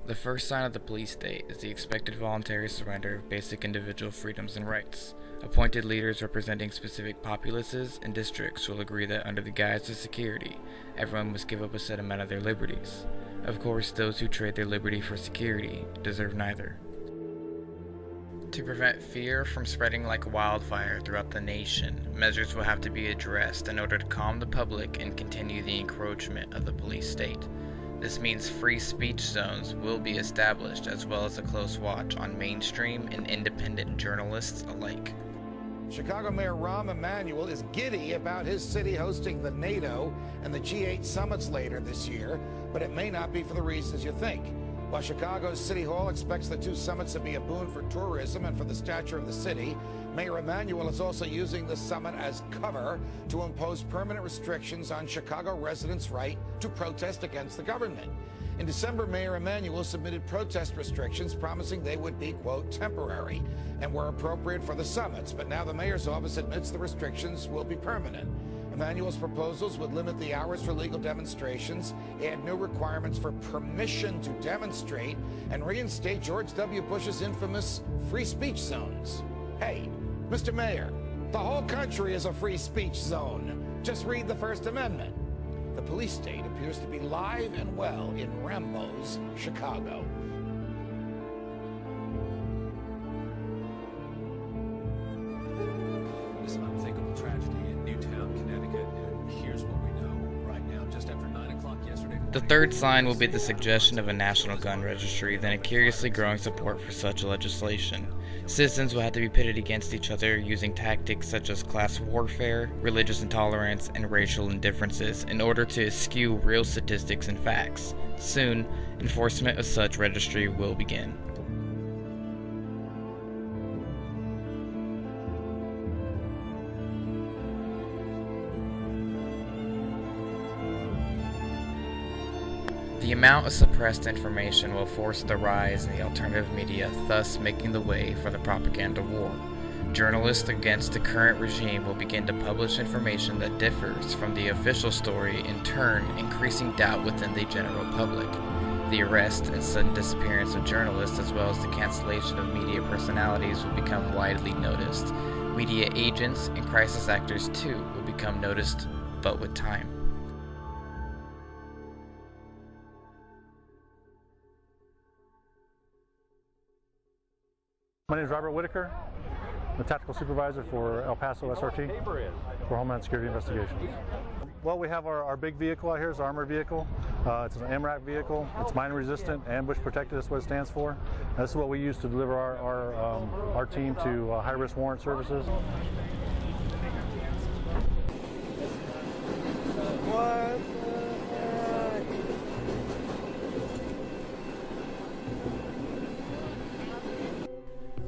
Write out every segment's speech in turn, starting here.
The first sign of the police state is the expected voluntary surrender of basic individual freedoms and rights. Appointed leaders representing specific populaces and districts will agree that under the guise of security, everyone must give up a set amount of their liberties. Of course, those who trade their liberty for security deserve neither. To prevent fear from spreading like wildfire throughout the nation, measures will have to be addressed in order to calm the public and continue the encroachment of the police state. This means free speech zones will be established, as well as a close watch on mainstream and independent journalists alike. Chicago Mayor Rahm Emanuel is giddy about his city hosting the NATO and the G8 summits later this year, but it may not be for the reasons you think. While Chicago's City Hall expects the two summits to be a boon for tourism and for the stature of the city, Mayor Emanuel is also using the summit as cover to impose permanent restrictions on Chicago residents' right to protest against the government. In December, Mayor Emanuel submitted protest restrictions promising they would be, quote, temporary and were appropriate for the summits, but now the mayor's office admits the restrictions will be permanent. Emanuel's proposals would limit the hours for legal demonstrations, add new requirements for permission to demonstrate, and reinstate George W. Bush's infamous free speech zones. Hey, Mr. Mayor, the whole country is a free speech zone. Just read the First Amendment. The police state appears to be live and well in Rambo's Chicago. This unthinkable tragedy in Newtown, Connecticut, and here's what we know right now, just after 9 o'clock yesterday morning. The third sign will be the suggestion of a national gun registry, then a curiously growing support for such legislation. Citizens will have to be pitted against each other using tactics such as class warfare, religious intolerance, and racial indifferences in order to eschew real statistics and facts. Soon, enforcement of such registry will begin. The amount of suppressed information will force the rise in the alternative media, thus making the way for the propaganda war. Journalists against the current regime will begin to publish information that differs from the official story, in turn increasing doubt within the general public. The arrest and sudden disappearance of journalists, as well as the cancellation of media personalities, will become widely noticed. Media agents and crisis actors too will become noticed, but with time. My name is Robert Whitaker. I'm the Tactical Supervisor for El Paso SRT for Homeland Security Investigations. Well, we have our big vehicle out here. It's an armored vehicle. It's an MRAP vehicle. It's mine resistant, ambush protected. That's what it stands for. And this is what we use to deliver our team to high-risk warrant services.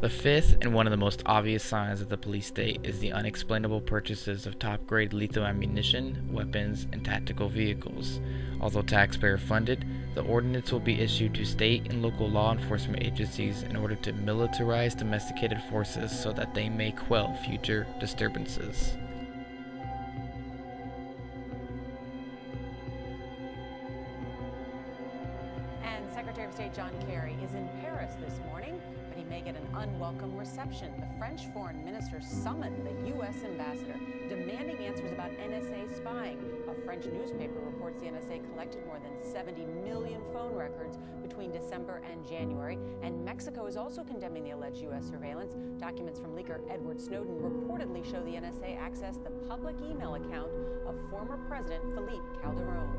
The fifth and one of the most obvious signs of the police state is the unexplainable purchases of top-grade lethal ammunition, weapons, and tactical vehicles. Although taxpayer-funded, the ordinance will be issued to state and local law enforcement agencies in order to militarize domesticated forces so that they may quell future disturbances. And Secretary of State John Kerry is in Paris this morning, but he may get an unwelcome reception. The French foreign minister summoned the U.S. ambassador, demanding answers about NSA spying. A French newspaper reports the NSA collected more than 70 million phone records between December and January, and Mexico is also condemning the alleged U.S. surveillance. Documents from leaker Edward Snowden reportedly show the NSA accessed the public email account of former President Felipe Calderón.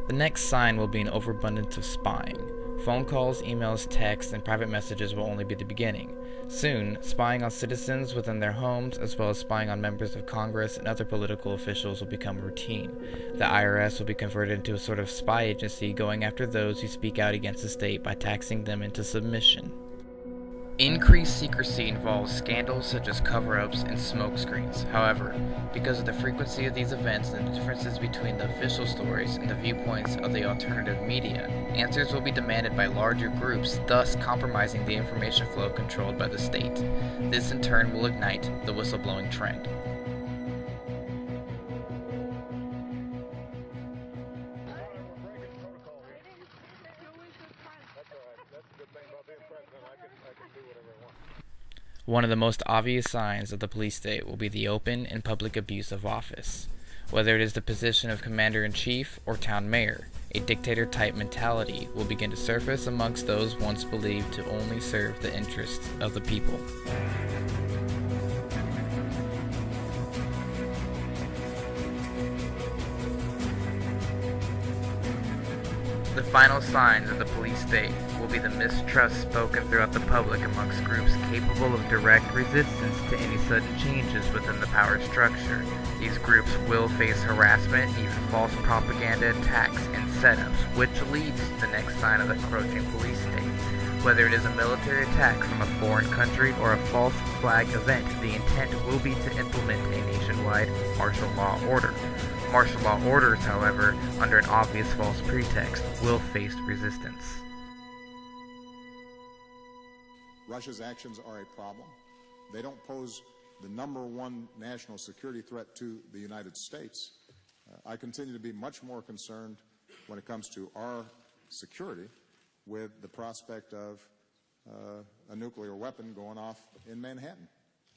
The next sign will be an overabundance of spying. Phone calls, emails, texts, and private messages will only be the beginning. Soon, spying on citizens within their homes, as well as spying on members of Congress and other political officials, will become routine. The IRS will be converted into a sort of spy agency, going after those who speak out against the state by taxing them into submission. Increased secrecy involves scandals such as cover-ups and smokescreens. However, because of the frequency of these events and the differences between the official stories and the viewpoints of the alternative media, answers will be demanded by larger groups, thus compromising the information flow controlled by the state. This in turn will ignite the whistleblowing trend. One of the most obvious signs of the police state will be the open and public abuse of office. Whether it is the position of commander-in-chief or town mayor, a dictator-type mentality will begin to surface amongst those once believed to only serve the interests of the people. The final signs of the police state will be the mistrust spoken throughout the public amongst groups capable of direct resistance to any sudden changes within the power structure. These groups will face harassment, even false propaganda attacks and setups, which leads to the next sign of the encroaching police state. Whether it is a military attack from a foreign country or a false flag event, the intent will be to implement a nationwide martial law order. Martial law orders, however, under an obvious false pretext, will face resistance. Russia's actions are a problem. They don't pose the #1 national security threat to the United States. I continue to be much more concerned when it comes to our security with the prospect of a nuclear weapon going off in Manhattan.